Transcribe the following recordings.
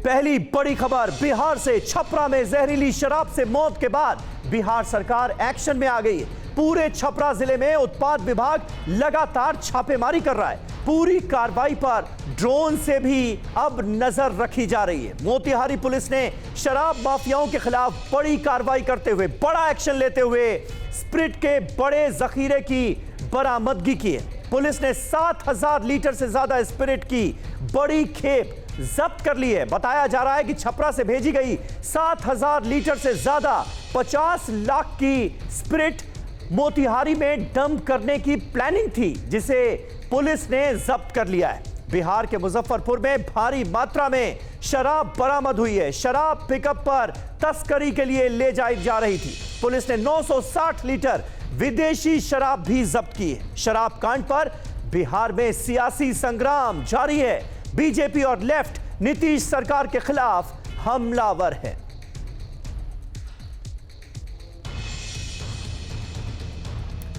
पहली बड़ी खबर बिहार से। छपरा में जहरीली शराब से मौत के बाद बिहार सरकार एक्शन में आ गई है। पूरे छपरा जिले में उत्पाद विभाग लगातार छापेमारी कर रहा है। पूरी कार्रवाई पर ड्रोन से भी अब नजर रखी जा रही है। मोतिहारी पुलिस ने शराब माफियाओं के खिलाफ बड़ी कार्रवाई करते हुए, बड़ा एक्शन लेते हुए स्प्रिट के बड़े जखीरे की बरामदगी की है। पुलिस ने 7,000 लीटर से ज्यादा स्पिरिट की बड़ी खेप जब्त कर ली है। बताया जा रहा है कि छपरा से भेजी गई 7,000 लीटर से ज्यादा 50 लाख की स्पिरिट मोतिहारी में डंप करने की प्लानिंग थी, जिसे पुलिस ने जब्त कर लिया है। बिहार के मुजफ्फरपुर में भारी मात्रा में शराब बरामद हुई है। शराब पिकअप पर तस्करी के लिए ले जाई जा रही थी। पुलिस ने 960 लीटर विदेशी शराब भी जब्त की है। शराब कांड पर बिहार में सियासी संग्राम जारी है। बीजेपी और लेफ्ट नीतीश सरकार के खिलाफ हमलावर है।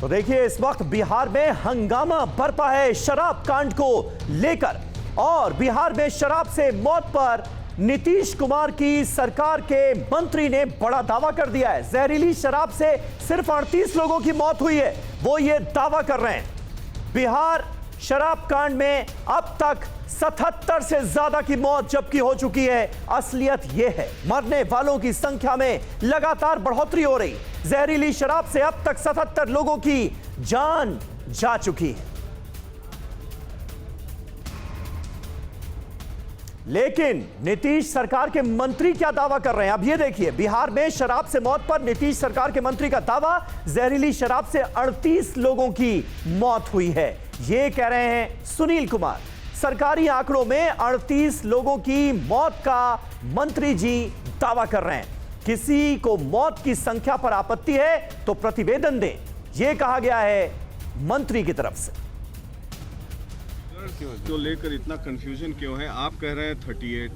तो देखिए, इस वक्त बिहार में हंगामा बरपा है शराब कांड को लेकर, और बिहार में शराब से मौत पर नीतीश कुमार की सरकार के मंत्री ने बड़ा दावा कर दिया है। जहरीली शराब से सिर्फ 38 लोगों की मौत हुई है, वो ये दावा कर रहे हैं। बिहार शराब कांड में अब तक 77 से ज्यादा की मौत जबकि हो चुकी है। असलियत यह है, मरने वालों की संख्या में लगातार बढ़ोतरी हो रही। जहरीली शराब से अब तक 77 लोगों की जान जा चुकी है। लेकिन नीतीश सरकार के मंत्री क्या दावा कर रहे हैं, अब ये देखिए। बिहार में शराब से मौत पर नीतीश सरकार के मंत्री का दावा, जहरीली शराब से 38 लोगों की मौत हुई है। ये कह रहे हैं सुनील कुमार। सरकारी आंकड़ों में 38 लोगों की मौत का मंत्री जी दावा कर रहे हैं। किसी को मौत की संख्या पर आपत्ति है तो प्रतिवेदन दें, यह कहा गया है मंत्री की तरफ से। क्यों लेकर इतना कंफ्यूजन क्यों है? आप कह रहे हैं 38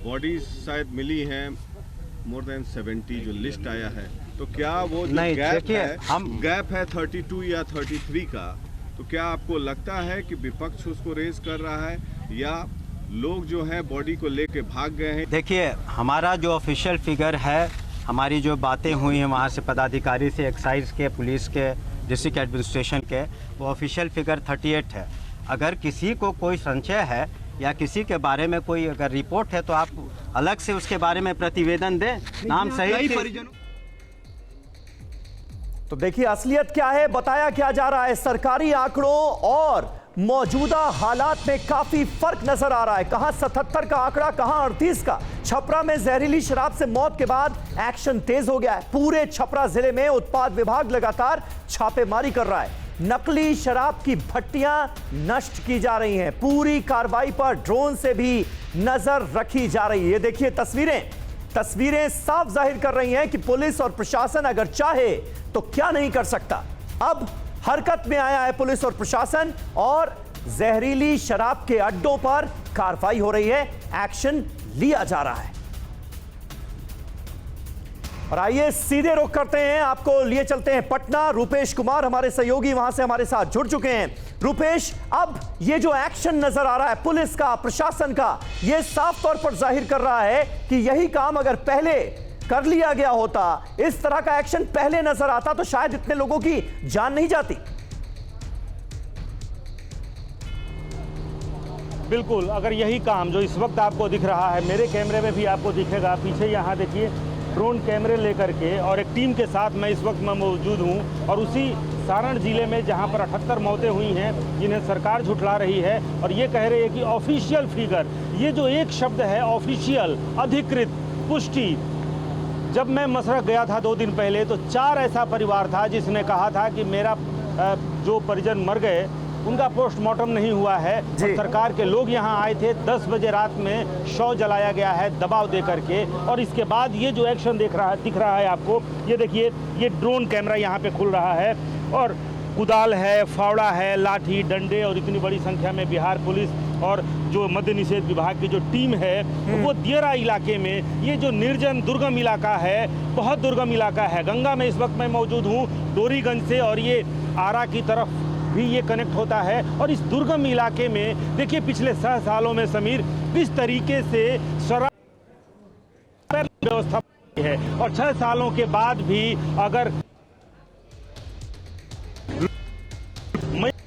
बॉडीज शायद मिली हैं, मोर देन 70 जो लिस्ट आया है, तो क्या वो जो गैप है 32 या 33 का, तो क्या आपको लगता है कि विपक्ष उसको रेज कर रहा है या लोग जो है बॉडी को लेके भाग गए हैं? देखिए, हमारा जो ऑफिशियल फिगर है, हमारी जो बातें हुई हैं वहाँ से पदाधिकारी से, एक्साइज के, पुलिस के, डिस्ट्रिक्ट एडमिनिस्ट्रेशन के, वो ऑफिशियल फिगर 38 है। अगर किसी को कोई संशय है या किसी के बारे में कोई अगर रिपोर्ट है तो आप अलग से उसके बारे में प्रतिवेदन दें, नाम सही। तो देखिए असलियत क्या है, बताया क्या जा रहा है। सरकारी आंकड़ों और मौजूदा हालात में काफी फर्क नजर आ रहा है। कहां 77 का आंकड़ा, कहां 38 का। छपरा में जहरीली शराब से मौत के बाद एक्शन तेज हो गया है। पूरे छपरा जिले में उत्पाद विभाग लगातार छापेमारी कर रहा है। नकली शराब की भट्टियां नष्ट की जा रही हैं। पूरी कार्रवाई पर ड्रोन से भी नजर रखी जा रही है। ये देखिए तस्वीरें साफ जाहिर कर रही हैं कि पुलिस और प्रशासन अगर चाहे तो क्या नहीं कर सकता। अब हरकत में आया है पुलिस और प्रशासन, और जहरीली शराब के अड्डों पर कार्रवाई हो रही है, एक्शन लिया जा रहा है। और आइए सीधे रुख करते हैं, आपको लिए चलते हैं पटना। रूपेश कुमार हमारे सहयोगी वहां से हमारे साथ जुड़ चुके हैं। रूपेश, अब ये जो एक्शन नजर आ रहा है पुलिस का, प्रशासन का, ये साफ तौर पर जाहिर कर रहा है कि यही काम अगर पहले कर लिया गया होता, इस तरह का एक्शन पहले नजर आता, तो शायद इतने लोगों की जान नहीं जाती। बिल्कुल, अगर यही काम जो इस वक्त आपको दिख रहा है, मेरे कैमरे में भी आपको दिखेगा, पीछे यहाँ देखिए ड्रोन कैमरे लेकर के और एक टीम के साथ मैं इस वक्त मैं मौजूद हूँ, और उसी सारण जिले में जहाँ पर 78 मौतें हुई हैं जिन्हें सरकार झुठला रही है, और ये कह रही है कि ऑफिशियल फिगर, ये जो एक शब्द है ऑफिशियल, अधिकृत, पुष्टि। जब मैं मसरख गया था 2 दिन पहले, तो 4 ऐसा परिवार था जिसने कहा था कि मेरा जो परिजन मर गए उनका पोस्टमार्टम नहीं हुआ है। सरकार के लोग यहाँ आए थे, 10 बजे रात में शव जलाया गया है दबाव दे करके, और इसके बाद ये जो एक्शन दिख रहा है आपको, ये देखिए, ये ड्रोन कैमरा यहाँ पे खुल रहा है, और कुदाल है, फावड़ा है, लाठी, डंडे, और इतनी बड़ी संख्या में बिहार पुलिस और जो मद्य निषेध विभाग की जो टीम है वो दियरा इलाके में, ये जो निर्जन दुर्गम इलाका है, बहुत दुर्गम इलाका है। गंगा में इस वक्त मैं मौजूद हूँ, डोरीगंज से, और ये आरा की तरफ भी ये कनेक्ट होता है। और इस दुर्गम इलाके में देखिए पिछले 6 सालों में समीर किस तरीके से शराब व्यवस्था है, और 6 सालों के बाद भी अगर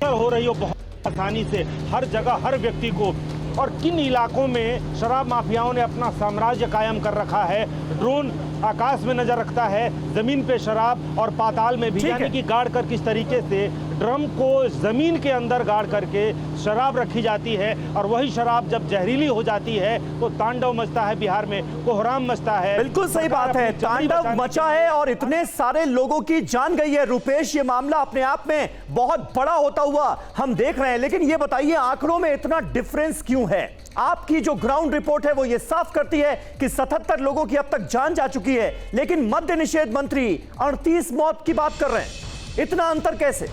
हो रही हो बहुत आसानी से हर जगह हर व्यक्ति को, और किन इलाकों में शराब माफियाओं ने अपना साम्राज्य कायम कर रखा है। ड्रोन आकाश में नजर रखता है, जमीन पे शराब और पाताल में भी, यानी कि गाड़ कर किस तरीके से ड्रम को जमीन के अंदर गाड़ करके शराब रखी जाती है, और वही शराब जब जहरीली हो जाती है तो तांडव मचता है बिहार में, कोहराम मचता है। बिल्कुल सही बात है, तांडव मचा है और इतने सारे लोगों की जान गई है। रुपेश, ये मामला अपने आप में बहुत बड़ा होता हुआ हम देख रहे हैं, लेकिन ये बताइए आंकड़ों में इतना डिफरेंस क्यों है? आपकी जो ग्राउंड रिपोर्ट है वो ये साफ करती है कि 77 लोगों की अब तक जान जा चुकी है, लेकिन मद्य निषेध मंत्री 38 मौत की बात कर रहे हैं। इतना अंतर कैसे?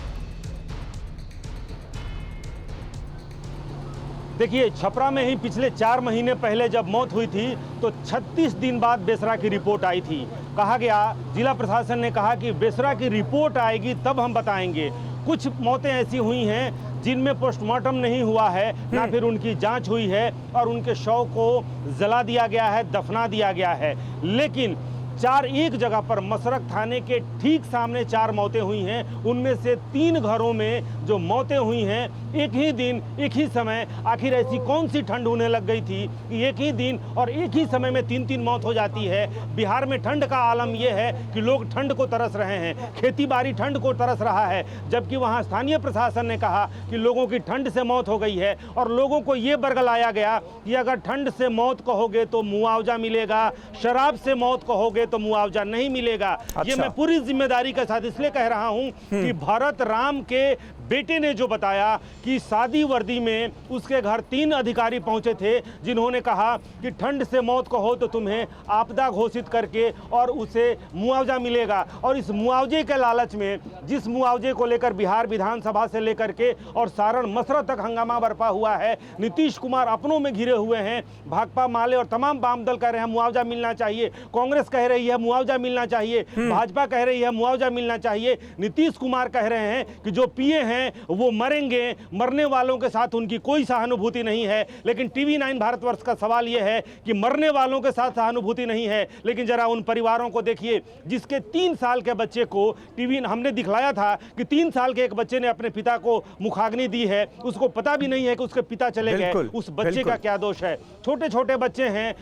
देखिए, छपरा में ही पिछले 4 महीने पहले जब मौत हुई थी तो 36 दिन बाद बेसरा की रिपोर्ट आई थी। कहा गया, जिला प्रशासन ने कहा कि बेसरा की रिपोर्ट आएगी तब हम बताएंगे। कुछ मौतें ऐसी हुई हैं जिनमें पोस्टमार्टम नहीं हुआ है, ना फिर उनकी जांच हुई है, और उनके शव को जला दिया गया है, दफना दिया गया है। लेकिन 4 एक जगह पर मसरक थाने के ठीक सामने 4 मौतें हुई हैं। उनमें से 3 घरों में जो मौतें हुई हैं एक ही दिन एक ही समय। आखिर ऐसी कौन सी ठंड होने लग गई थी कि एक ही दिन और एक ही समय में 3-3 मौत हो जाती है? बिहार में ठंड का आलम यह है कि लोग ठंड को तरस रहे हैं, खेती बाड़ी ठंड को तरस रहा है, जबकि वहाँ स्थानीय प्रशासन ने कहा कि लोगों की ठंड से मौत हो गई है, और लोगों को ये बरगलाया गया कि अगर ठंड से मौत कहोगे तो मुआवजा मिलेगा, शराब से मौत कहोगे तो मुआवजा नहीं मिलेगा। अच्छा। ये मैं पूरी जिम्मेदारी के साथ इसलिए कह रहा हूं कि भरत राम के बेटे ने जो बताया कि शादी वर्दी में उसके घर 3 अधिकारी पहुंचे थे, जिन्होंने कहा कि ठंड से मौत को हो तो तुम्हें आपदा घोषित करके और उसे मुआवजा मिलेगा। और इस मुआवजे के लालच में, जिस मुआवजे को लेकर बिहार विधानसभा से लेकर के और सारण मसरत तक हंगामा बरपा हुआ है, नीतीश कुमार अपनों में घिरे हुए हैं, भाकपा माले और तमाम वाम दल कह रहे हैं मुआवजा मिलना चाहिए, कांग्रेस कह रही है मुआवजा मिलना चाहिए, भाजपा कह रही है मुआवजा मिलना चाहिए, नीतीश कुमार कह रहे हैं कि जो पिए हैं वो मरेंगे, मरने वालों के साथ उनकी कोई सहानुभूति नहीं है। लेकिन टीवी 9 भारतवर्ष का सवाल यह है कि मरने वालों के साथ सहानुभूति नहीं है, लेकिन जरा उन परिवारों को देखिए जिसके 3 साल के बच्चे को टीवी हमने दिखलाया था कि 3 साल के एक बच्चे ने अपने पिता को मुखाग्नि दी है, उसको पता भी नहीं है कि उसके पिता चले गए। उस बच्चे का क्या दोष है? छोटे छोटे बच्चे हैं,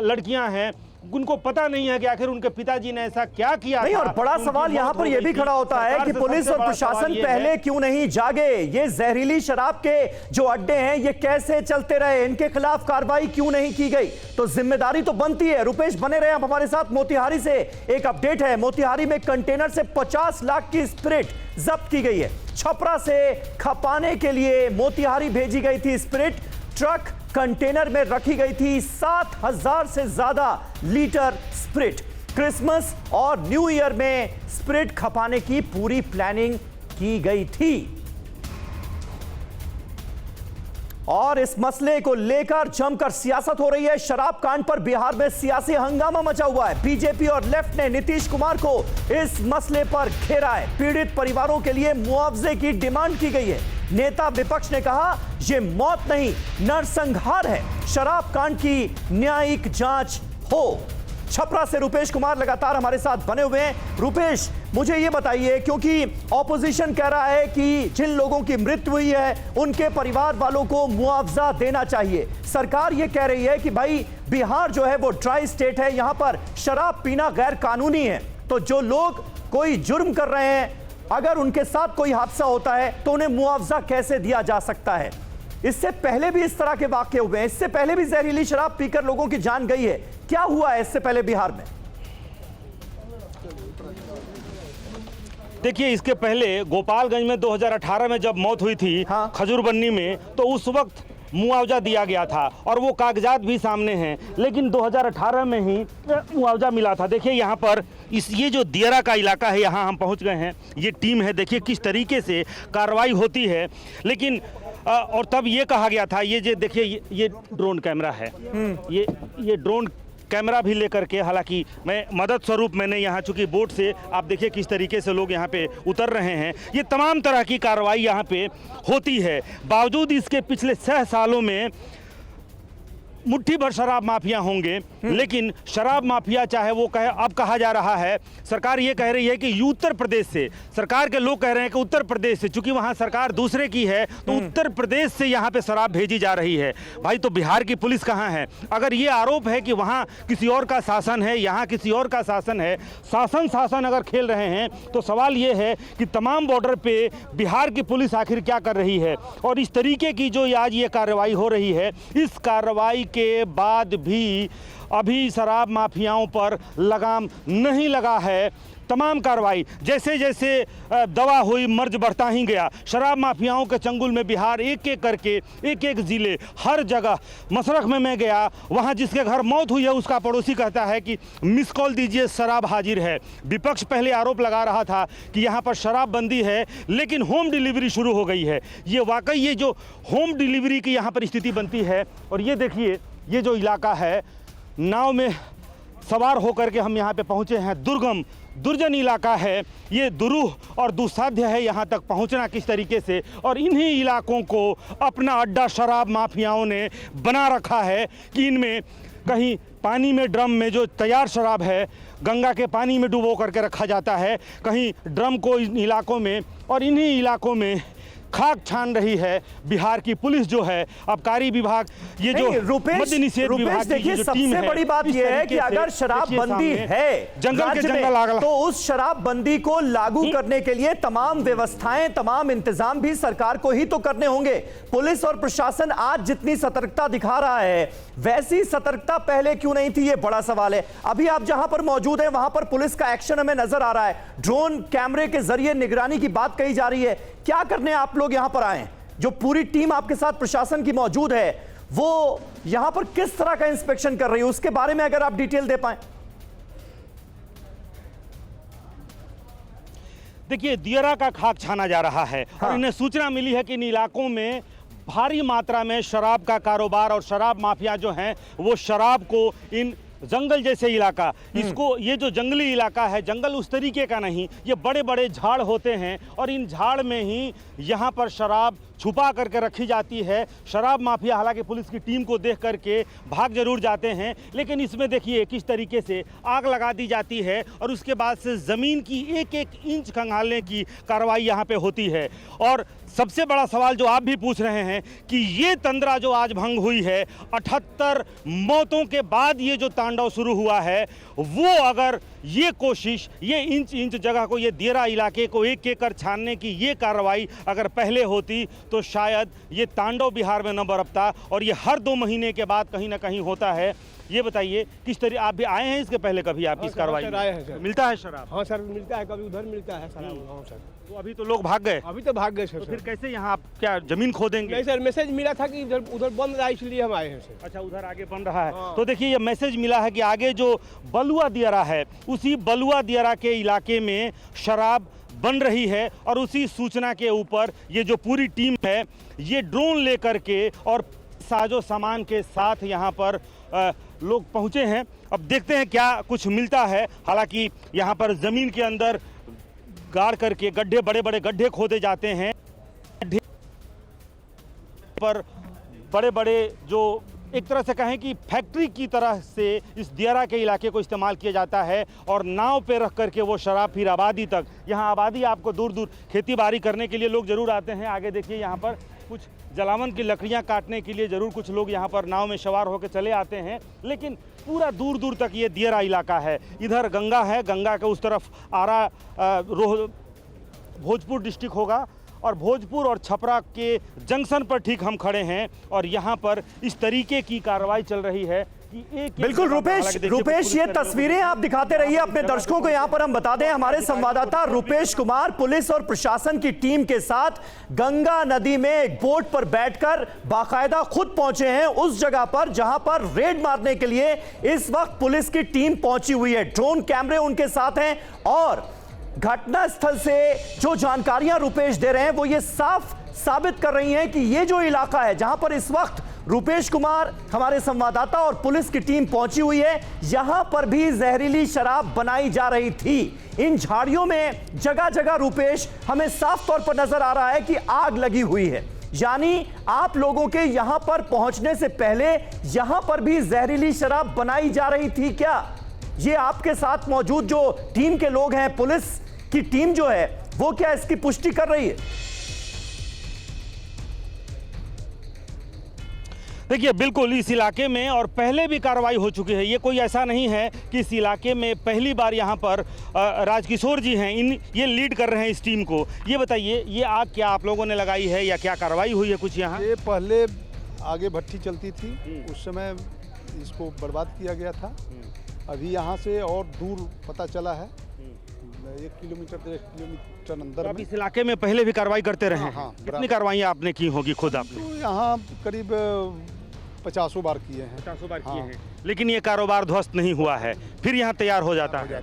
लड़कियां हैं, उनको पता नहीं है कि आखिर उनके पिताजी ने ऐसा क्या किया नहीं। और बड़ा सवाल यहाँ पर यह भी खड़ा होता है कि पुलिस और प्रशासन पहले क्यों नहीं जागे? ये जहरीली शराब के जो अड्डे हैं ये कैसे चलते रहे? इनके खिलाफ कार्रवाई क्यों नहीं की गई? तो जिम्मेदारी तो बनती है। रुपेश बने रहे आप हमारे साथ। मोतिहारी से एक अपडेट है, मोतिहारी में कंटेनर से 50 लाख की स्पिरिट जब्त की गई है। छपरा से खपाने के लिए मोतिहारी भेजी गई थी स्पिरिट, ट्रक कंटेनर में रखी गई थी 7,000 से ज्यादा लीटर स्पिरिट। क्रिसमस और न्यू ईयर में स्पिरिट खपाने की पूरी प्लानिंग की गई थी, और इस मसले को लेकर जमकर सियासत हो रही है। शराब कांड पर बिहार में सियासी हंगामा मचा हुआ है। बीजेपी और लेफ्ट ने नीतीश कुमार को इस मसले पर घेरा है। पीड़ित परिवारों के लिए मुआवजे की डिमांड की गई है। नेता विपक्ष ने कहा यह मौत नहीं, नरसंहार है, शराब कांड की न्यायिक जांच हो। छपरा से रुपेश कुमार लगातार हमारे साथ बने हुए हैं। रुपेश, मुझे यह बताइए, क्योंकि ऑपोजिशन कह रहा है कि जिन लोगों की मृत्यु हुई है उनके परिवार वालों को मुआवजा देना चाहिए। सरकार यह कह रही है कि भाई बिहार जो है वो ड्राई स्टेट है, यहां पर शराब पीना गैर कानूनी है, तो जो लोग कोई जुर्म कर रहे हैं अगर उनके साथ कोई हादसा होता है तो उन्हें मुआवजा कैसे दिया जा सकता है? इससे पहले भी इस तरह के वाकये हुए हैं, इससे पहले भी जहरीली शराब पीकर लोगों की जान गई है। क्या हुआ है इससे पहले बिहार में? देखिए, इसके पहले गोपालगंज में 2018 में जब मौत हुई थी, हाँ। खजूरबन्नी में, तो उस वक्त मुआवजा दिया गया था और वो कागजात भी सामने हैं, लेकिन 2018 में ही मुआवजा मिला था। देखिए यहाँ पर ये जो दियरा का इलाका है, यहाँ हम पहुँच गए हैं, ये टीम है, देखिए किस तरीके से कार्रवाई होती है। लेकिन और तब ये कहा गया था, ये जो देखिए ये ड्रोन कैमरा है, ये ड्रोन कैमरा भी लेकर के, हालांकि मैं मदद स्वरूप मैंने यहाँ चूंकि बोट से, आप देखिए किस तरीके से लोग यहाँ पे उतर रहे हैं। ये तमाम तरह की कार्रवाई यहाँ पे होती है। बावजूद इसके पिछले 6 सालों में मुट्ठी भर शराब माफिया होंगे, लेकिन शराब माफिया चाहे वो कहे, अब कहा जा रहा है, सरकार ये कह रही है कि उत्तर प्रदेश से, सरकार के लोग कह रहे हैं कि उत्तर प्रदेश से, चूंकि वहां सरकार दूसरे की है तो उत्तर प्रदेश से यहां पे शराब भेजी जा रही है। भाई तो बिहार की पुलिस कहां है? अगर ये आरोप है कि वहां किसी और का शासन है, यहां किसी और का शासन है, शासन अगर खेल रहे हैं तो सवाल ये है कि तमाम बॉर्डर पे बिहार की पुलिस आखिर क्या कर रही है। और इस तरीके की जो आज ये कार्रवाई हो रही है, इस कार्रवाई के बाद भी अभी शराब माफियाओं पर लगाम नहीं लगा है। तमाम कार्रवाई जैसे जैसे दवा हुई, मर्ज बढ़ता ही गया। शराब माफियाओं के चंगुल में बिहार एक एक करके, एक एक ज़िले, हर जगह। मसरख में मैं गया, वहाँ जिसके घर मौत हुई है उसका पड़ोसी कहता है कि मिस कॉल दीजिए, शराब हाजिर है। विपक्ष पहले आरोप लगा रहा था कि यहाँ पर शराबबंदी है, लेकिन होम डिलीवरी शुरू हो गई है। ये वाकई ये जो होम डिलीवरी की यहाँ पर स्थिति बनती है। और ये देखिए, ये जो इलाका है, नाव में सवार होकर के हम यहाँ पे पहुँचे हैं। दुर्जन इलाका है, ये दुरूह और दुस्साध्य है यहाँ तक पहुँचना किस तरीके से। और इन्हीं इलाकों को अपना अड्डा शराब माफियाओं ने बना रखा है कि इनमें कहीं पानी में, ड्रम में जो तैयार शराब है गंगा के पानी में डुबो करके रखा जाता है, कहीं ड्रम को इन इलाकों में, और इन्हीं इलाकों में खाक छान रही है बिहार की पुलिस जो है, आबकारी विभाग, ये जो मद्य निषेध विभाग की जो टीम है। सबसे बड़ी बात यह है कि अगर शराबबंदी है जंगल के जंगल आग, तो उस शराबबंदी को लागू करने के लिए तमाम व्यवस्थाएं, तमाम इंतजाम भी सरकार को ही तो करने होंगे। पुलिस और प्रशासन आज जितनी सतर्कता दिखा रहा है, वैसी सतर्कता पहले क्यों नहीं थी, ये बड़ा सवाल है। अभी आप जहां पर मौजूद हैं वहां पर पुलिस का एक्शन हमें नजर आ रहा है। ड्रोन कैमरे के जरिए निगरानी की बात कही जा रही है। क्या करने आप लोग यहां पर आए हैं? जो पूरी टीम आपके साथ प्रशासन की मौजूद है, वो यहां पर किस तरह का इंस्पेक्शन कर रही है, उसके बारे में अगर आप डिटेल दे पाएं। देखिए, दियरा का खाक छाना जा रहा है। हाँ। और इन्हें सूचना मिली है कि इन इलाकों में भारी मात्रा में शराब का कारोबार, और शराब माफिया जो हैं वो शराब को इन जंगल जैसे इलाका, इसको, ये जो जंगली इलाका है, जंगल उस तरीके का नहीं, ये बड़े बड़े झाड़ होते हैं और इन झाड़ में ही यहाँ पर शराब छुपा करके रखी जाती है। शराब माफिया हालांकि पुलिस की टीम को देख करके भाग जरूर जाते हैं, लेकिन इसमें देखिए किस तरीके से आग लगा दी जाती है और उसके बाद से ज़मीन की एक एक इंच खंगालने की कार्रवाई यहाँ पे होती है। और सबसे बड़ा सवाल जो आप भी पूछ रहे हैं कि ये तंद्रा जो आज भंग हुई है, 78 मौतों के बाद ये जो तांडव शुरू हुआ है, वो अगर ये कोशिश, ये इंच इंच जगह को, ये दियरा इलाके को एक एक कर छानने की ये कार्रवाई अगर पहले होती तो शायद ये तांडव बिहार में न बरपता। और ये हर 2 महीने के बाद कहीं ना कहीं होता है। ये बताइए किस तरह, आप भी आए हैं इसके पहले कभी? आप इस कार्रवाई आए हैं सर? मिलता है शराब? हाँ सर, मिलता है, कभी उधर मिलता है शराब। हाँ सर। तो अभी तो लोग भाग गए? अभी तो भाग गए सर। तो फिर कैसे यहाँ आप क्या जमीन खोदेंगे? नहीं सर, मैसेज मिला था कि इधर उधर बंद रहा, इसलिए हम आए हैं सर। अच्छा, उधर आगे बन रहा है। हाँ। तो देखिए, ये मैसेज मिला है कि आगे जो बलुआ दियरा है, उसी बलुआ दियरा के इलाके में शराब बन रही है। और उसी सूचना के ऊपर ये जो पूरी टीम है, ये ड्रोन लेकर के और साजो सामान के साथ यहाँ पर लोग पहुँचे हैं। अब देखते हैं क्या कुछ मिलता है। हालांकि यहाँ पर ज़मीन के अंदर गाड़ करके गड्ढे, बड़े बड़े गड्ढे खोदे जाते हैं, पर बड़े बड़े जो एक तरह से कहें कि फैक्ट्री की तरह से इस दियरा के इलाके को इस्तेमाल किया जाता है। और नाव पे रख करके वो शराब फिर आबादी तक, यहाँ आबादी आपको दूर दूर खेती बाड़ी करने के लिए लोग ज़रूर आते हैं। आगे देखिए, यहाँ पर कुछ जलावन की लकड़ियाँ काटने के लिए ज़रूर कुछ लोग यहाँ पर नाव में सवार होकर चले आते हैं। लेकिन पूरा दूर दूर तक ये दियरा इलाका है। इधर गंगा है, गंगा के उस तरफ आरा भोजपुर डिस्ट्रिक्ट होगा, और भोजपुर और छपरा के जंक्शन पर ठीक हम खड़े हैं। और यहाँ पर इस तरीके की कार्रवाई चल रही है कि एक बिल्कुल रुपेश, ये तस्वीरें आप दिखाते रहिए अपने दर्शकों को। यहाँ पर हम बता दें, हमारे संवाददाता रुपेश कुमार पुलिस और प्रशासन की टीम के साथ गंगा नदी में एक बोट पर बैठकर बाकायदा खुद पहुंचे हैं उस जगह पर जहां पर रेड मारने के लिए इस वक्त पुलिस की टीम पहुंची हुई है। ड्रोन कैमरे उनके साथ हैं और घटनास्थल से जो जानकारियां रुपेश दे रहे हैं वो ये साफ साबित कर रही हैं कि ये जो इलाका है जहां पर इस वक्त रुपेश कुमार, हमारे संवाददाता और पुलिस की टीम पहुंची हुई है, यहां पर भी जहरीली शराब बनाई जा रही थी। इन झाड़ियों में जगह जगह रुपेश हमें साफ तौर पर नजर आ रहा है कि आग लगी हुई है। यानी आप लोगों के यहां पर पहुंचने से पहले यहां पर भी जहरीली शराब बनाई जा रही थी क्या? ये आपके साथ मौजूद जो टीम के लोग हैं, पुलिस की टीम जो है, वो क्या इसकी पुष्टि कर रही है? देखिए, बिल्कुल इस इलाके में और पहले भी कार्रवाई हो चुकी है। ये कोई ऐसा नहीं है कि इस इलाके में पहली बार यहाँ पर राजकिशोर जी हैं, ये लीड कर रहे हैं इस टीम को। ये बताइए, ये आग क्या आप लोगों ने लगाई है या क्या कार्रवाई हुई है कुछ यहाँ? ये पहले आगे भट्टी चलती थी, उस समय इसको बर्बाद किया गया था। अभी यहाँ से और दूर पता चला है 1 किलोमीटर 1.5 किलोमीटर अंदर तो आप में। इस इलाके में पहले भी कार्रवाई करते रहे हैं? हाँ, कितनी कार्रवाइयाँ आपने की होगी खुद आपने? तो यहाँ करीब 50 बार किए हैं। 50 बार किए हाँ। हैं, लेकिन ये कारोबार ध्वस्त नहीं हुआ है, फिर यहाँ तैयार हो जाता है।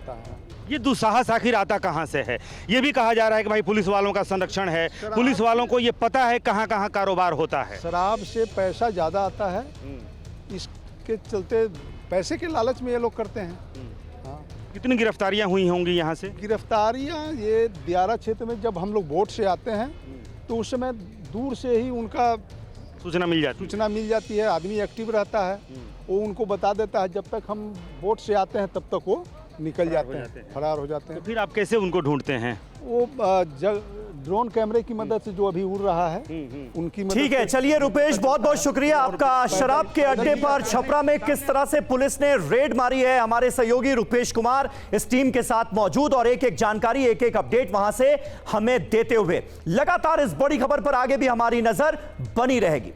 ये दुस्साहस आखिर आता कहाँ से है? ये भी कहा जा रहा है कि भाई पुलिस वालों का संरक्षण है, पुलिस वालों को ये पता है कहाँ कहाँ कारोबार होता है। शराब से पैसा ज़्यादा आता है, इसके चलते पैसे के लालच में ये लोग करते हैं। हाँ। कितनी गिरफ्तारियां हुई होंगी यहाँ से? गिरफ्तारियाँ ये दियारा क्षेत्र में जब हम लोग वोट से आते हैं तो उस समय दूर से ही उनका सूचना मिल जाती है। आदमी एक्टिव रहता है, वो उनको बता देता है। जब तक हम वोट से आते हैं तब तक वो निकल जाते हैं, फरार हो जाते तो हैं। फिर आप कैसे उनको ढूंढते हैं? वो ड्रोन कैमरे की मदद से जो अभी उड़ रहा है उनकी मदद ठीक है, से। चलिए रुपेश, बहुत बहुत शुक्रिया आपका। शराब के अड्डे पर छपरा में किस तरह से पुलिस ने रेड मारी है, हमारे सहयोगी रुपेश कुमार इस टीम के साथ मौजूद और एक एक जानकारी, एक एक अपडेट वहां से हमें देते हुए। लगातार इस बड़ी खबर पर आगे भी हमारी नजर बनी रहेगी।